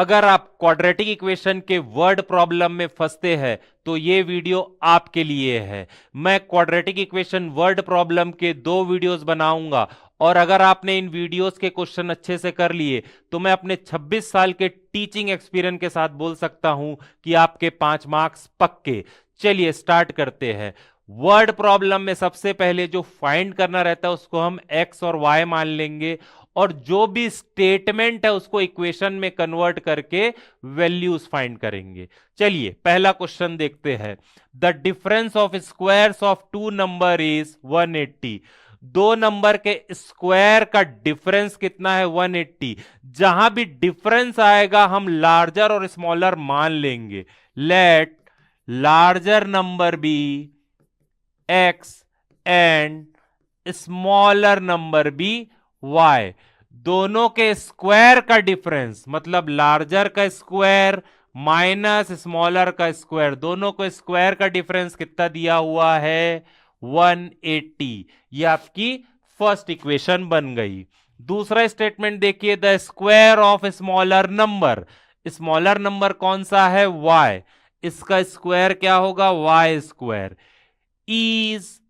अगर आप quadratic equation के वर्ड प्रॉब्लम में फंसते हैं तो ये वीडियो आपके लिए है। मैं क्वाड्रेटिक इक्वेशन वर्ड प्रॉब्लम के 2 वीडियोस बनाऊंगा और अगर आपने इन वीडियोस के क्वेश्चन अच्छे से कर लिए तो मैं अपने 26 साल के टीचिंग एक्सपीरियंस के साथ बोल सकता हूं कि आपके 5 मार्क्स पक्के। चलिए स्टार्ट करते हैं। वर्ड प्रॉब्लम में सबसे पहले जो फाइंड करना रहता है उसको हम एक्स और वाई मान लेंगे और जो भी स्टेटमेंट है उसको इक्वेशन में कन्वर्ट करके वैल्यूज फाइंड करेंगे। चलिए पहला क्वेश्चन देखते हैं। The difference of squares of 2 number is 180। 2 number के स्क्वायर का डिफरेंस कितना है? 180। जहां भी डिफरेंस आएगा हम लार्जर और स्मॉलर मान लेंगे। Let larger number be x and smaller number be y. दोनों के स्क्वायर का डिफरेंस मतलब लार्जर का स्क्वायर माइनस स्मॉलर का स्क्वायर, दोनों को स्क्वायर का डिफरेंस कितना दिया हुआ है? 180। ये आपकी फर्स्ट इक्वेशन बन गई। दूसरा स्टेटमेंट देखिए, the square of smaller number. Smaller number कौन सा है? y। इसका स्क्वायर क्या होगा? y square is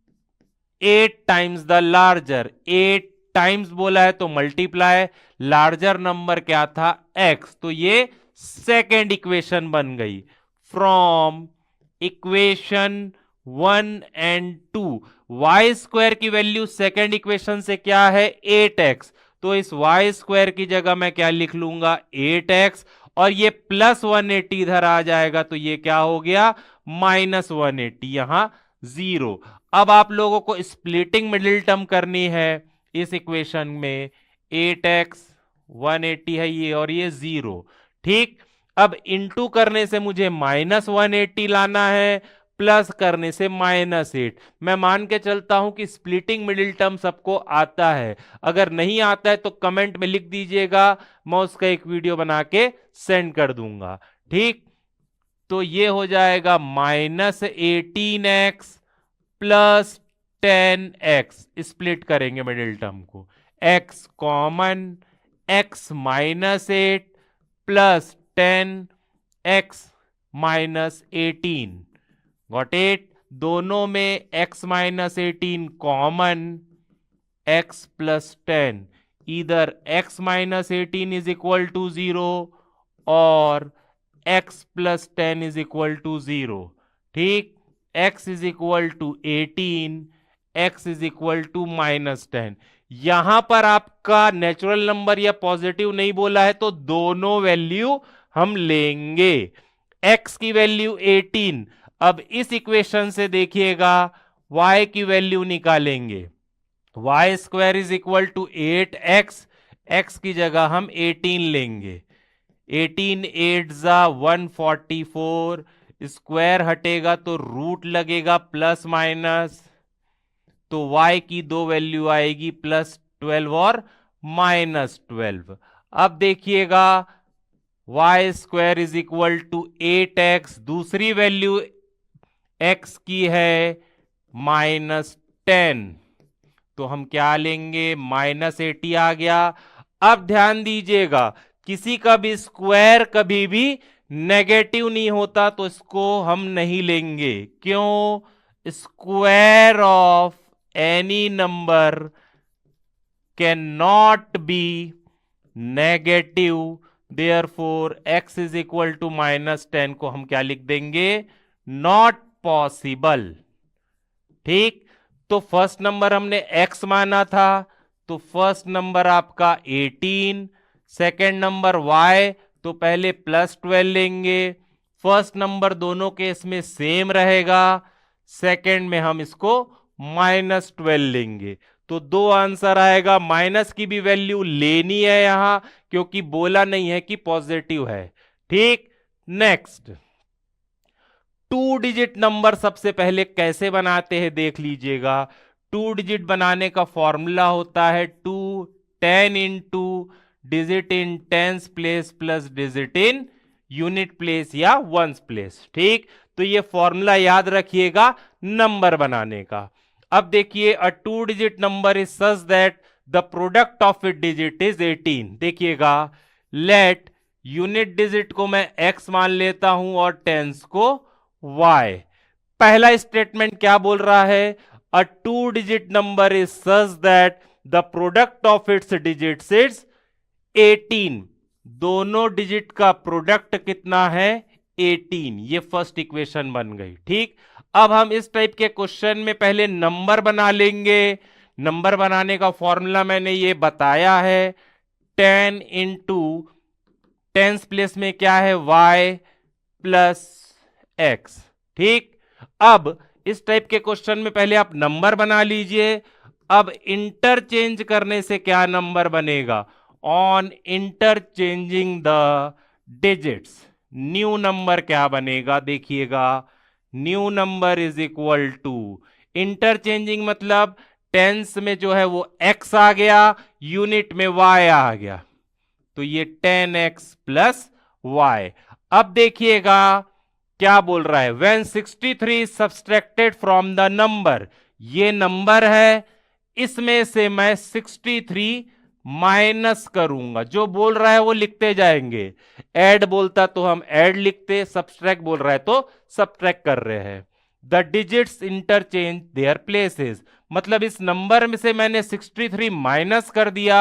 8 times the larger. 8 times बोला है तो मल्टीप्लाई, लार्जर नंबर क्या था? x। तो ये सेकेंड इक्वेशन बन गई। From equation 1 and 2 y square की वैल्यू सेकेंड इक्वेशन से क्या है? 8x। तो इस वाई स्क्वायर की जगह मैं क्या लिख लूंगा? 8x और ये प्लस 180 इधर आ जाएगा तो ये क्या हो गया? माइनस 180, यहां 0। अब आप लोगों को स्प्लिटिंग मिडिल टर्म करनी है इस इक्वेशन में। 8x 180 है ये और ये 0, ठीक। अब इंटू करने से मुझे माइनस 180 लाना है, प्लस करने से -8। मैं मान के चलता हूं कि स्प्लिटिंग मिडिल टर्म सबको आता है। अगर नहीं आता है तो कमेंट में लिख दीजिएगा, मैं उसका एक वीडियो बना के सेंड कर दूंगा, ठीक। तो ये हो जाएगा -18x प्लस 10x। स्प्लिट करेंगे मिडिल टर्म को, x common, x -8 plus 10x -18। Got it? दोनों में x -18 कॉमन, x प्लस 10। इधर x -18 इज इक्वल टू 0 और x plus 10 is equal to 0, ठीक। x is equal to 18, x is equal to -10। यहां पर आपका नेचुरल नंबर या पॉजिटिव नहीं बोला है तो दोनों वैल्यू हम लेंगे। x की वैल्यू 18। अब इस इक्वेशन से देखिएगा y की वैल्यू निकालेंगे। Y square is equal to 8x, x की जगह हम 18 लेंगे। 18 8 जा 144, स्क्वायर हटेगा तो रूट लगेगा प्लस माइनस, तो y की 2 वैल्यू आएगी +12 और -12। अब देखिएगा y square is equal to 8x, दूसरी वैल्यू x की है -10, तो हम क्या लेंगे? -80 आ गया। अब ध्यान दीजिएगा किसी का भी स्क्वायर कभी भी नेगेटिव नहीं होता तो इसको हम नहीं लेंगे। क्यों? Square of any number can not be negative, therefore x is equal to -10 को हम क्या लिख देंगे? नॉट पॉसिबल, ठीक। तो फर्स्ट नंबर हमने x माना था तो फर्स्ट नंबर आपका 18, सेकेंड नंबर y तो पहले +12 लेंगे। फर्स्ट नंबर दोनों केस में सेम रहेगा, सेकेंड में हम इसको -12 लेंगे। तो 2 आंसर आएगा। माइनस की भी वैल्यू लेनी है यहां क्योंकि बोला नहीं है कि पॉजिटिव है, ठीक। नेक्स्ट, 2 डिजिट नंबर सबसे पहले कैसे बनाते हैं देख लीजिएगा। 2 डिजिट बनाने का फॉर्मूला होता है 2 10 into digit in tens place plus digit in unit place या वंस प्लेस, ठीक। तो ये फॉर्मूला याद रखिएगा नंबर बनाने का। अब देखिए, अ 2 digit number is such that the product of it digit is 18। देखिएगा, लेट यूनिट डिजिट को मैं x मान लेता हूं और टेंस को y। पहला स्टेटमेंट क्या बोल रहा है? A two digit number is such that the product of its digits is 18। दोनों डिजिट का प्रोडक्ट कितना है? 18। ये फर्स्ट इक्वेशन बन गई। ठीक, अब हम इस टाइप के क्वेश्चन में पहले नंबर बना लेंगे। नंबर बनाने का फॉर्मूला मैंने ये बताया है, 10 इंटू टेंस प्लेस में क्या है? y plus x. ठीक, अब इस टाइप के क्वेश्चन में पहले आप नंबर बना लीजिए। अब इंटरचेंज करने से क्या नंबर बनेगा? On interchanging the digits new number क्या बनेगा? देखिएगा, new number is equal to, interchanging मतलब टेंस में जो है वो x आ गया, यूनिट में y आ गया, तो ये 10x प्लस y। अब देखिएगा क्या बोल रहा है, when 63 subtracted from the number, ये नंबर है, इसमें से मैं 63 माइनस करूंगा। जो बोल रहा है वो लिखते जाएंगे। ऐड बोलता तो हम ऐड लिखते, सब्सट्रैक्ट बोल रहा है तो सब्सट्रैक्ट कर रहे हैं। The digits interchange their places, मतलब इस नंबर में से मैंने 63 माइनस कर दिया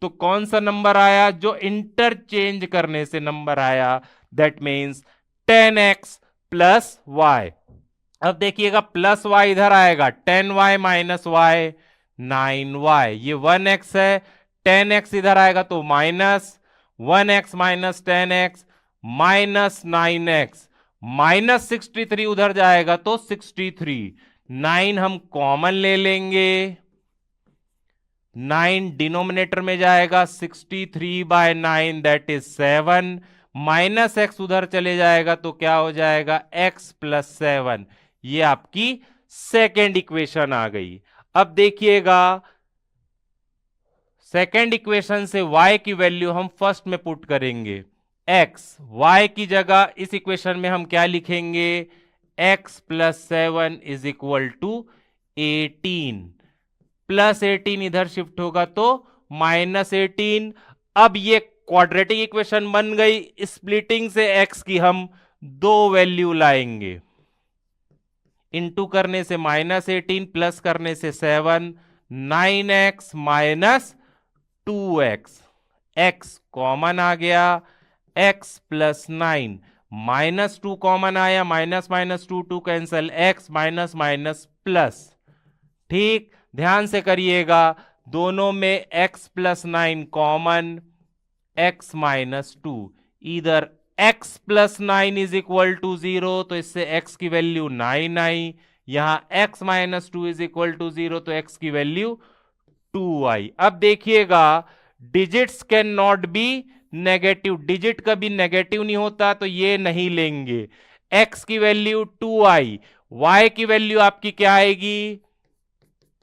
तो कौन सा नंबर आया? जो इंटरचेंज करने से नंबर आया, that means 10x plus y। अब देखिएगा प्लस y इधर आएगा, 10y माइनस y 9y, ये 1x है, 10x इधर आएगा तो minus 1x minus 10x minus 9x, minus 63 उधर जाएगा तो 63, 9 हम कॉमन ले लेंगे, 9 डिनोमिनेटर में जाएगा, 63 by 9 that is 7, minus x उधर चले जाएगा तो क्या हो जाएगा? x plus 7। ये आपकी सेकेंड इक्वेशन आ गई। अब देखिएगा सेकेंड इक्वेशन से y की वैल्यू हम फर्स्ट में पुट करेंगे, x, y की जगह इस इक्वेशन में हम क्या लिखेंगे? x plus 7 is equal to 18, plus 18 इधर शिफ्ट होगा तो माइनस 18। अब ये क्वाड्रेटिक इक्वेशन बन गई। स्प्लिटिंग से x की हम दो वैल्यू लाएंगे, इंटू करने से माइनस 18 प्लस करने से 7, 9x minus 2x, x common आ गया, x प्लस 9 माइनस 2 कॉमन आया, minus minus 2 2 cancel, x minus minus plus. ठीक, ध्यान से करिएगा, दोनों में x plus 9 common, x minus 2, इधर x plus 9 is equal to 0, तो इससे x की वैल्यू 9 आई, यहां x minus 2 is equal to 0 तो x की वैल्यू 2 आई। अब देखिएगा digits can not be negative, digit कभी नेगेटिव नहीं होता तो ये नहीं लेंगे। x की वैल्यू 2 आई, y की वैल्यू आपकी क्या आएगी?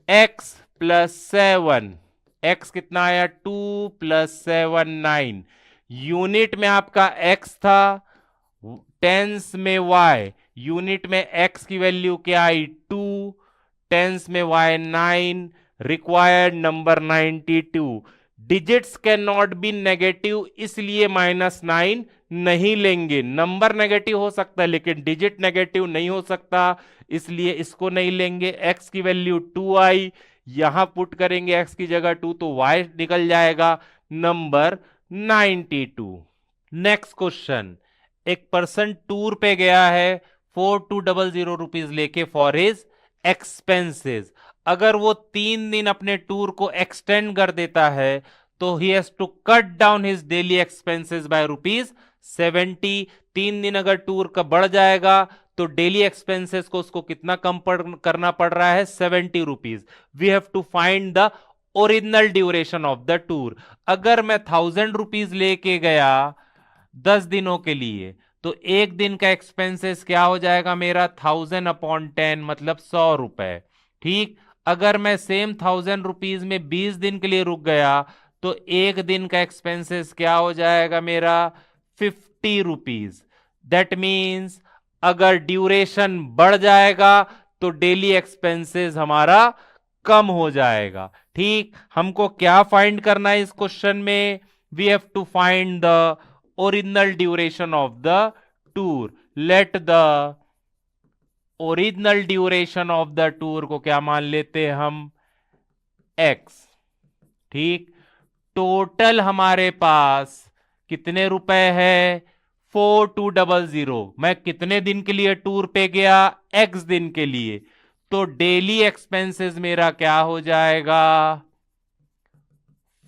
x प्लस 7, x कितना आया? 2 प्लस 7 9, यूनिट में आपका x था, टेंस में y, यूनिट में x की वैल्यू क्या आई? 2, टेंस में y 9, required number 92। Digits can not be negative, इसलिए माइनस 9 नहीं लेंगे। नंबर नेगेटिव हो सकता है लेकिन डिजिट नेगेटिव नहीं हो सकता, इसलिए इसको नहीं लेंगे। x की वैल्यू 2 आई, यहां पुट करेंगे x की जगह 2 तो y निकल जाएगा नंबर 92। नेक्स्ट क्वेश्चन, एक पर्सन टूर पे गया है 4200 रुपीज लेके फॉर हिज एक्सपेंसेस। अगर वो 3 दिन अपने टूर को एक्सटेंड कर देता है तो he has to cut down his daily expenses by ₹70। 3 दिन अगर टूर का बढ़ जाएगा तो डेली एक्सपेंसेस को उसको कितना कम करना पड़ रहा है? ₹70। We have to find the original duration of the tour. अगर मैं 1000 रुपीज लेके गया 10 दिनों के लिए तो एक दिन का एक्सपेंसेस क्या हो जाएगा मेरा? 1000/10 मतलब 100 रुपए। ठीक, अगर मैं सेम 1000 रुपीज में 20 दिन के लिए रुक गया तो एक दिन का एक्सपेंसेस क्या हो जाएगा मेरा? 50 रुपीज। दैट मीन्स अगर ड्यूरेशन बढ़ जाएगा तो डेली एक्सपेंसेस हमारा कम हो जाएगा। ठीक, हमको क्या फाइंड करना है इस क्वेश्चन में? We have to find the original duration of the tour. Let the original duration of the tour को क्या मान लेते हैं हम, एक्स। ठीक, टोटल हमारे पास कितने रुपए है, 4200। मैं कितने दिन के लिए टूर पे गया, एक्स दिन के लिए, तो डेली एक्सपेंसेस मेरा क्या हो जाएगा,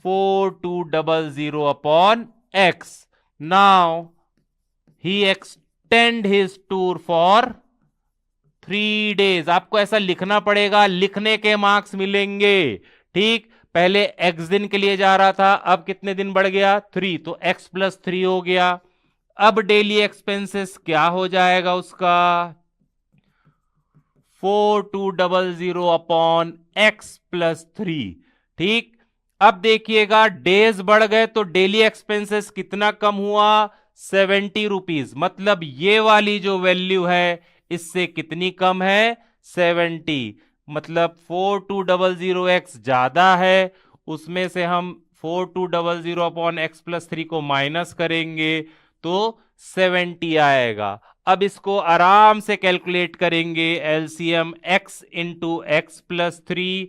4200 upon x. Now he extend his tour for 3 days। आपको ऐसा लिखना पड़ेगा, लिखने के मार्क्स मिलेंगे। ठीक, पहले एक्स दिन के लिए जा रहा था, अब कितने दिन बढ़ गया, 3, तो x+3 हो गया। अब डेली एक्सपेंसेस क्या हो जाएगा उसका, 4200 अपॉन x+3। ठीक, अब देखिएगा डेज बढ़ गए तो डेली एक्सपेंसेस कितना कम हुआ, 70 रुपीज। मतलब ये वाली जो वैल्यू है इससे कितनी कम है, 70। मतलब 4200x ज्यादा है, उसमें से हम 4200 अपॉन x+3 को माइनस करेंगे तो 70 आएगा। अब इसको आराम से कैलकुलेट करेंगे, एलसीएम x इंटू x+3,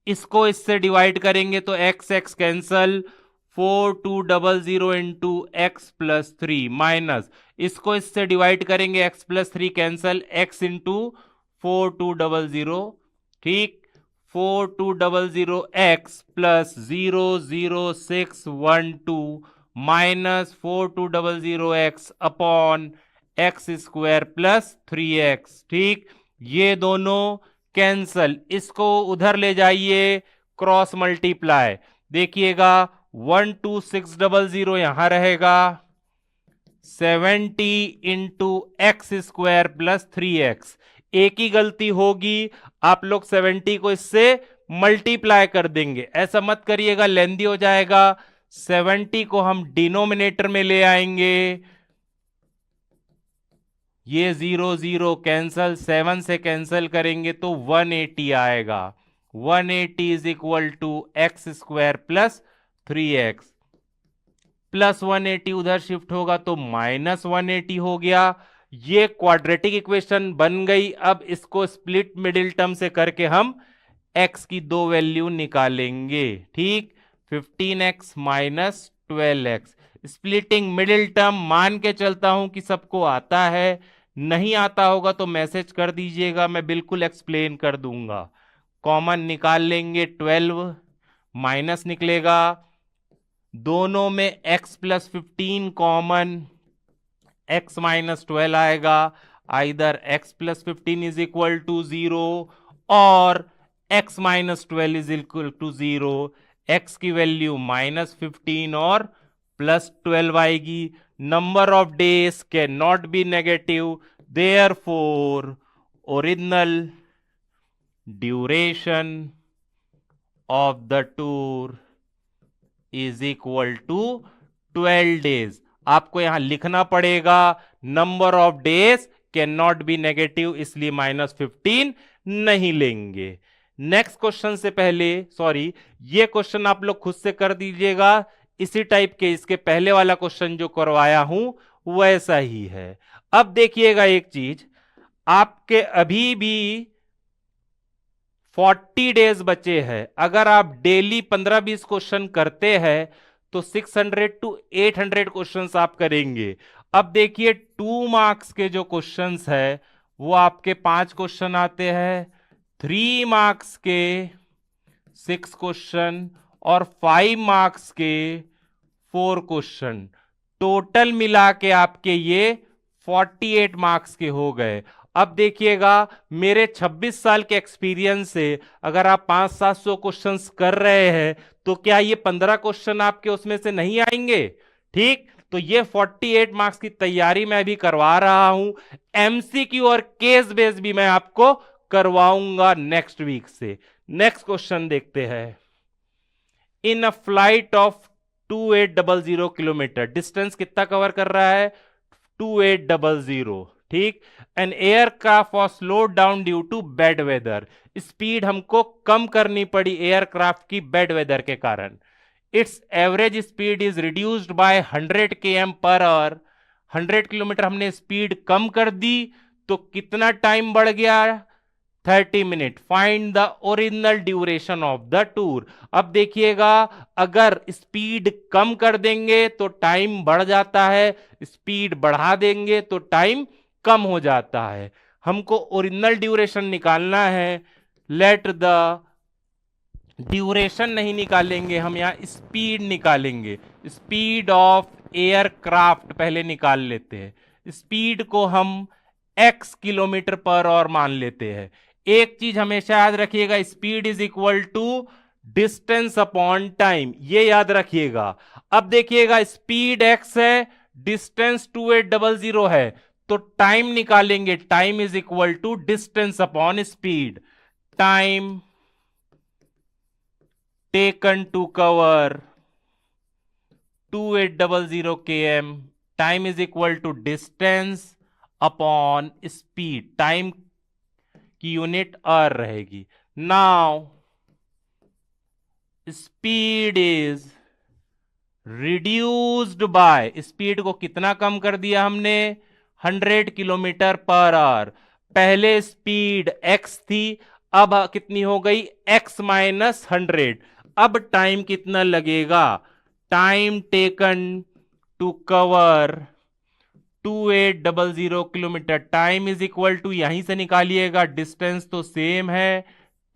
इसको इससे डिवाइड करेंगे तो x x cancel, 4200 into x+3 minus, इसको इससे डिवाइड करेंगे x+3 कैंसल, x इंटू 4200। ठीक, 4200x plus 00612 minus 4200x upon x² plus 3x। ठीक, ये दोनों कैंसल, इसको उधर ले जाइए, क्रॉस मल्टीप्लाई। देखिएगा 12600 यहां रहेगा, 70 इंटू x² प्लस 3x। एक ही गलती होगी, आप लोग 70 को इससे मल्टीप्लाई कर देंगे, ऐसा मत करिएगा, लेंदी हो जाएगा। 70 को हम डिनोमिनेटर में ले आएंगे, ये 0 0 कैंसल, 7 से कैंसल करेंगे तो 180 आएगा। 180 is equal to x² plus 3x, plus 180 उधर शिफ्ट होगा तो माइनस 180 हो गया। ये क्वाड्रेटिक इक्वेशन बन गई। अब इसको स्प्लिट मिडिल टर्म से करके हम x की दो वैल्यू निकालेंगे। ठीक, 15x minus 12x। Splitting middle term मान के चलता हूं कि सबको आता है, नहीं आता होगा तो मैसेज कर दीजिएगा, मैं बिल्कुल एक्सप्लेन कर दूंगा। कॉमन निकाल लेंगे, 12 माइनस निकलेगा, दोनों में x plus 15 common, x minus 12 आएगा। Either x plus 15 is equal to 0 और x minus 12 is equal to 0। x की वैल्यू -15 और +12 आएगी। Number of days can not be negative, therefore original duration of the tour is equal to 12 days. आपको यहां लिखना पड़ेगा, number of days can not be negative, इसलिए -15 नहीं लेंगे। नेक्स्ट क्वेश्चन से पहले, सॉरी, ये क्वेश्चन आप लोग खुद से कर दीजिएगा, इसी टाइप के इसके पहले वाला क्वेश्चन जो करवाया हूं वैसा ही है। अब देखिएगा एक चीज, आपके अभी भी 40 डेज बचे हैं। अगर आप डेली 15-20 क्वेश्चन करते हैं तो 600 to 800 क्वेश्चंस आप करेंगे। अब देखिए 2 मार्क्स के जो क्वेश्चंस है वो आपके 5 क्वेश्चन आते हैं, 3 मार्क्स के 6 क्वेश्चन और 5 मार्क्स के 4 क्वेश्चन। टोटल मिला के आपके ये 48 मार्क्स के हो गए। अब देखिएगा, मेरे 26 साल के एक्सपीरियंस से अगर आप 500-700 क्वेश्चंस कर रहे हैं तो क्या ये 15 क्वेश्चन आपके उसमें से नहीं आएंगे? ठीक, तो ये 48 मार्क्स की तैयारी मैं भी करवा रहा हूं, एमसीक्यू और केस बेस भी मैं आपको करवाऊंगा नेक्स्ट वीक से। नेक्स्ट क्वेश्चन देखते हैं। In a flight of 2800 kilometre, distance कितना कवर कर रहा है, 2800। ठीक, an aircraft was slowed down due to bad weather, speed हमको कम करनी पड़ी एयरक्राफ्ट की बैड वेदर के कारण। It's average speed is reduced by 100 km per hour. 100 kilometre हमने स्पीड कम कर दी तो कितना टाइम बढ़ गया? 30 minute. Find the original duration of the tour. अब देखिएगा, अगर स्पीड कम कर देंगे तो टाइम बढ़ जाता है, स्पीड बढ़ा देंगे तो टाइम कम हो जाता है। हमको ओरिजिनल ड्यूरेशन निकालना है। लेट द ड्यूरेशन नहीं निकालेंगे, हम यहां स्पीड निकालेंगे। स्पीड ऑफ एयरक्राफ्ट पहले निकाल लेते हैं। स्पीड को हम x किलोमीटर पर आवर मान लेते हैं। एक चीज हमेशा याद रखिएगा, speed is equal to distance upon time, ये याद रखिएगा। अब देखिएगा, स्पीड x है, डिस्टेंस 2800 है, तो टाइम निकालेंगे। Time is equal to distance upon speed. Time taken to cover 2800 km, time is equal to distance upon speed। Time की यूनिट आर रहेगी। Now speed is reduced by, speed को कितना कम कर दिया हमने? 100 किलोमीटर पर आवर। पहले speed x थी, अब कितनी हो गई? x minus 100। अब टाइम कितना लगेगा? Time taken to cover 2800 kilometre, time is equal to, यहीं से निकालिएगा, डिस्टेंस तो सेम है,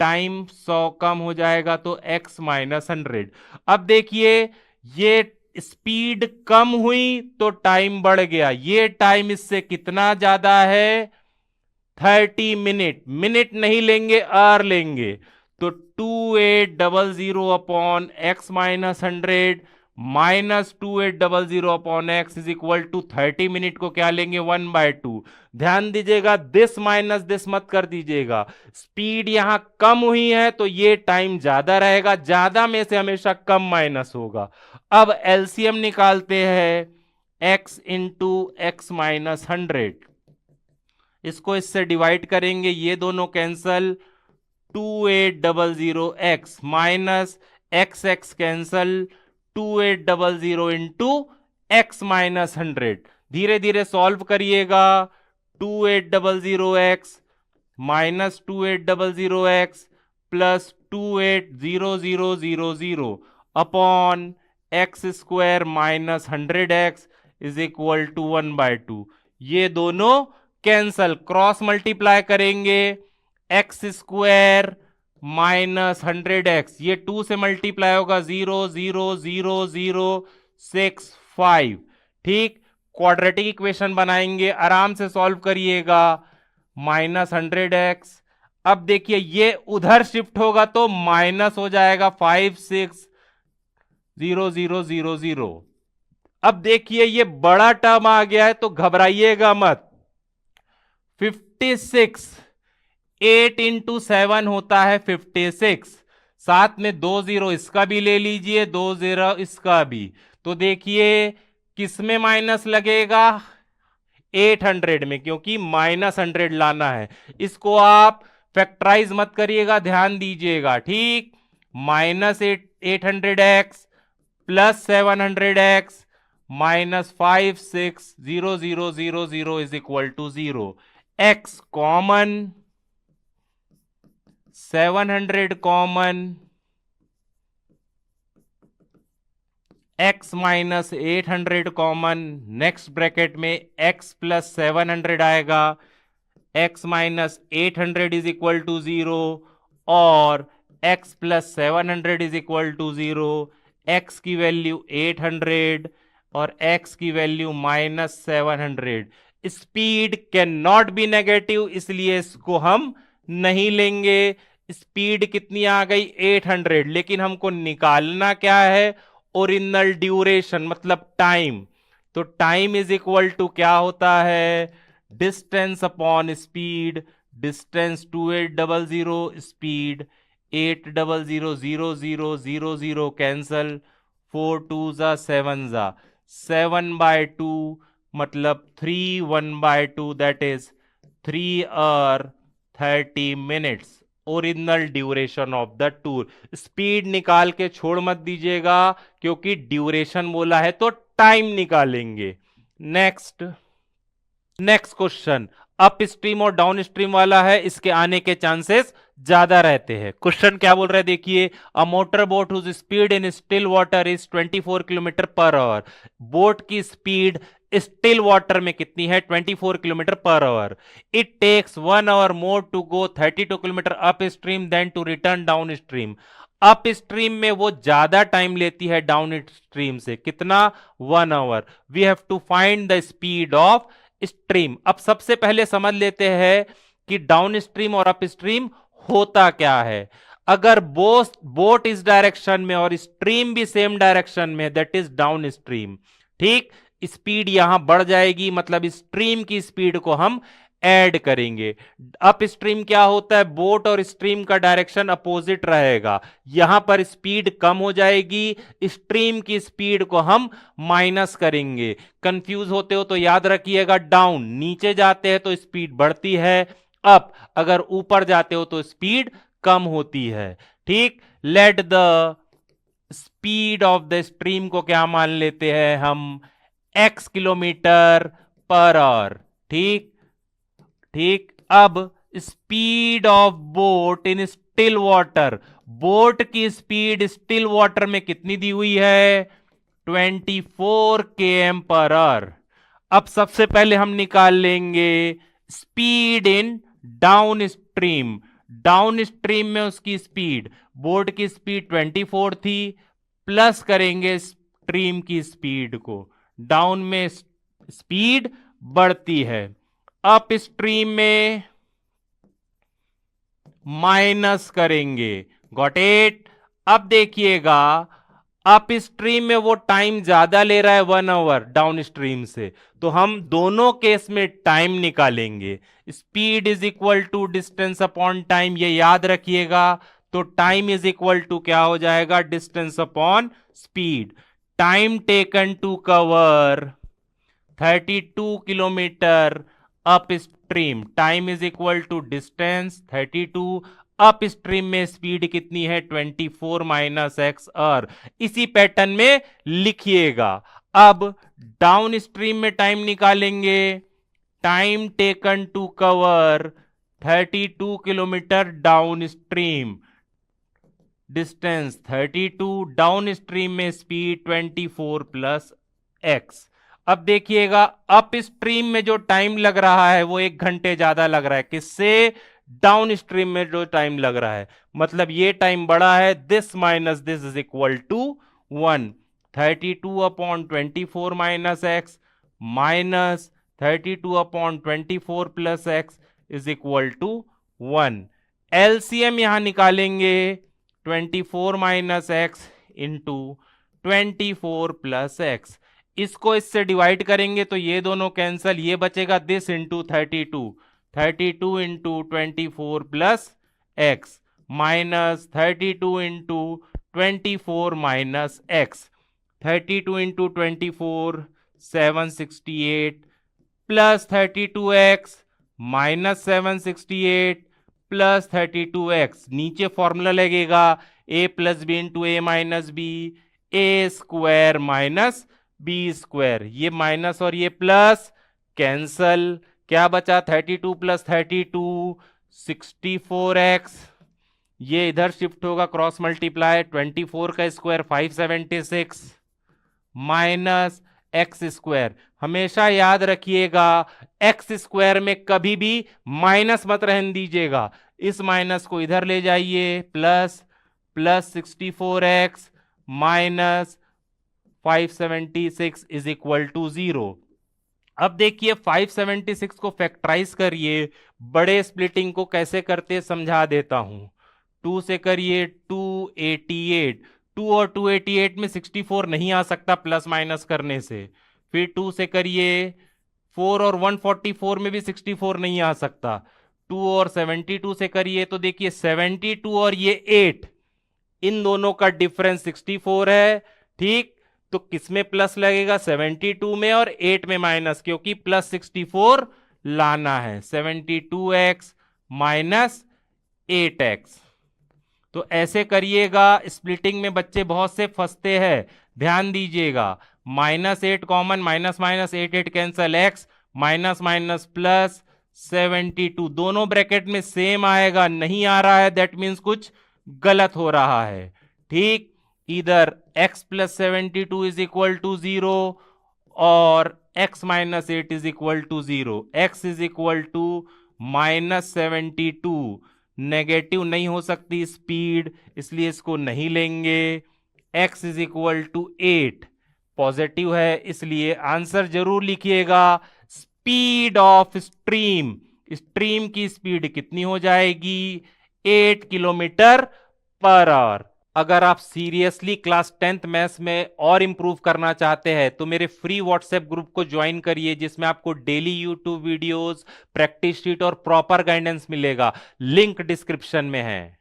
टाइम 100 कम हो जाएगा तो x माइनस 100। अब देखिए, ये स्पीड कम हुई तो टाइम बढ़ गया, ये टाइम इससे कितना ज्यादा है? 30 मिनट। मिनट नहीं लेंगे, आर लेंगे, तो 2800 upon x minus 100 minus 2800 upon x is equal to 30 minute को क्या लेंगे? 1/2। ध्यान दीजिएगा, दिस माइनस दिस मत कर दीजिएगा। स्पीड यहां कम हुई है तो ये टाइम ज्यादा रहेगा, ज्यादा में से हमेशा कम माइनस होगा। अब एलसीएम निकालते हैं, x इंटू एक्स माइनस 100, इसको इससे डिवाइड करेंगे, ये दोनों cancel, 2800x minus x x cancel, 2800 into x minus 100। धीरे धीरे सॉल्व करिएगा। 2800x minus 2800x plus 280000 upon x square minus 100x is equal to 1/2। ये दोनों कैंसल, क्रॉस मल्टीप्लाई करेंगे, एक्स स्क्वायर माइनस 100x, ये 2 से मल्टीप्लाई होगा, 0 0 0 0 6 5। ठीक, क्वाड्रेटिक इक्वेशन बनाएंगे, आराम से सॉल्व करिएगा। माइनस 100x, अब देखिए ये उधर शिफ्ट होगा तो माइनस हो जाएगा 5 6 0 0 0 0। अब देखिए ये बड़ा टर्म आ गया है तो घबराइएगा मत। 56, 8 इंटू 7 होता है 56, साथ में 2 0 इसका भी ले लीजिए, 2 0 इसका भी, तो देखिए किस में माइनस लगेगा? 800 में, क्योंकि माइनस 100 लाना है। इसको आप फैक्टराइज मत करिएगा, ध्यान दीजिएगा। ठीक, minus 800x plus 700x minus 5 6 0 0 0 0 is equal to 0। x common, 700 common, x minus 800 common, next bracket में x प्लस 700 आएगा, x minus 800 is equal to 0 और x plus 700 is equal to 0। x की वैल्यू 800 और x की value minus 700। Speed can not be negative, इसलिए इसको हम नहीं लेंगे। स्पीड कितनी आ गई? 800, लेकिन हमको निकालना क्या है? ओरिजिनल ड्यूरेशन, मतलब टाइम। तो टाइम इज इक्वल टू क्या होता है? Distance upon speed. Distance 2800, speed 800 0 0 0 0 cancel, 4 2 जा 7 जा, 7/2 मतलब 3 1/2, दैट इज 3 और 30 minutes. Original duration of the tour. Speed निकाल के छोड़ मत दीजिएगा, क्योंकि ड्यूरेशन बोला है तो टाइम निकालेंगे। Next next question, up stream और डाउन स्ट्रीम वाला है, इसके आने के चांसेस ज्यादा रहते हैं। क्वेश्चन क्या बोल रहे हैं देखिए, a motor boat whose speed in still water is 24 kilometre per hour. Boat की स्पीड स्टिल वाटर में कितनी है? 24 kilometre per hour. It takes 1 hour more to go 32 kilometre upstream than to return downstream. Upstream में वो ज्यादा time लेती है down stream से, कितना? 1 hour. We have to find the speed of stream. अब सबसे पहले समझ लेते हैं कि डाउन स्ट्रीम और अप स्ट्रीम होता क्या है। अगर बोट इस डायरेक्शन में और स्ट्रीम भी सेम डायरेक्शन में, दैट इज डाउन स्ट्रीम। ठीक, स्पीड यहां बढ़ जाएगी, मतलब स्ट्रीम की स्पीड को हम ऐड करेंगे। अप स्ट्रीम क्या होता है? बोट और स्ट्रीम का डायरेक्शन अपोजिट रहेगा, यहां पर स्पीड कम हो जाएगी, स्ट्रीम की स्पीड को हम माइनस करेंगे। कंफ्यूज होते हो तो याद रखिएगा, डाउन नीचे जाते हैं तो स्पीड बढ़ती है, अप अगर ऊपर जाते हो तो स्पीड कम होती है। ठीक, let the speed of the stream को क्या मान लेते हैं हम? x kilometre per our. ठीक ठीक, अब speed of boat in still water, boat की स्पीड स्टिल वाटर में कितनी दी हुई है? 24 km पर आवर। अब सबसे पहले हम निकाल लेंगे speed in down stream. Down stream में उसकी स्पीड, बोट की स्पीड 24 थी, प्लस करेंगे स्ट्रीम की स्पीड को। डाउन में स्पीड बढ़ती है, अप स्ट्रीम में माइनस करेंगे। Got it? अब देखिएगा, अप स्ट्रीम में वो टाइम ज्यादा ले रहा है 1 आवर डाउन स्ट्रीम से, तो हम दोनों केस में टाइम निकालेंगे। Speed is equal to distance upon time, ये याद रखिएगा। तो टाइम इज इक्वल टू क्या हो जाएगा? Distance upon speed. Time taken to cover 32 kilometre upstream, time is equal to distance 32, upstream में स्पीड कितनी है? 24 माइनस एक्स आवर। इसी पैटर्न में लिखिएगा। अब डाउन स्ट्रीम में टाइम निकालेंगे, time taken to cover 32 kilometre downstream, distance 32, downstream में स्पीड 24 प्लस एक्स। अब देखिएगा, अप स्ट्रीम में जो टाइम लग रहा है वो 1 घंटे ज्यादा लग रहा है, किससे? डाउन स्ट्रीम में जो टाइम लग रहा है, मतलब ये टाइम बड़ा है। This minus this is equal to 1। 32 upon 24 minus x minus 32 upon 24 plus x is equal to 1। LCM यहां निकालेंगे, 24 minus x into 24 plus x. इसको इससे डिवाइड करेंगे तो ये दोनों कैंसल, ये बचेगा this into 32, 32 into 24 plus x minus 32 into 24 minus x. 32 into 24 768 plus 32x minus 768 plus 32x। नीचे फॉर्मूला लगेगा a plus b into a minus b, a square minus b square. ये माइनस और ये प्लस कैंसल, क्या बचा? 32 plus 32 64x। ये इधर shift होगा, क्रॉस मल्टीप्लाई, 24 का स्क्वायर 576 माइनस एक्स स्क्वायर। हमेशा याद रखिएगा, एक्स स्क्वायर में कभी भी माइनस मत रहने दीजिएगा, इस माइनस को इधर ले जाइए, plus plus 64x minus 576 is equal to 0। अब देखिए 576 को फैक्टराइज करिए, बड़े स्प्लिटिंग को कैसे करते समझा देता हूं। 2 से करिए 288, 2 और 288 में 64 नहीं आ सकता प्लस माइनस करने से। फिर 2 से करिए 4 और 144 में भी 64 नहीं आ सकता। 2 और 72 से करिए तो देखिए 72 और ये 8, इन दोनों का डिफरेंस 64 है। ठीक, तो किसमें प्लस लगेगा? 72 में, और 8 में माइनस, क्योंकि प्लस 64 लाना है। 72x minus 8x। तो ऐसे करिएगा, स्प्लिटिंग में बच्चे बहुत से फंसते हैं, ध्यान दीजिएगा। -8 common, minus minus 8 8 cancel, x minus minus plus 72, दोनों ब्रैकेट में सेम आएगा, नहीं आ रहा है दैट मीन्स कुछ गलत हो रहा है। ठीक, इधर x plus 72 is equal to 0 और x minus 8 is equal to 0। x is equal to -72, negative नहीं हो सकती स्पीड, इसलिए इसको नहीं लेंगे। x is equal to 8 positive है, इसलिए आंसर जरूर लिखिएगा। स्पीड ऑफ स्ट्रीम, स्ट्रीम की स्पीड कितनी हो जाएगी? 8 किलोमीटर पर आवर। अगर आप सीरियसली क्लास 10th मैथ्स में और इंप्रूव करना चाहते हैं तो मेरे फ्री व्हाट्सएप ग्रुप को ज्वाइन करिए, जिसमें आपको daily YouTube videos, practice sheet और प्रॉपर गाइडेंस मिलेगा। लिंक डिस्क्रिप्शन में है।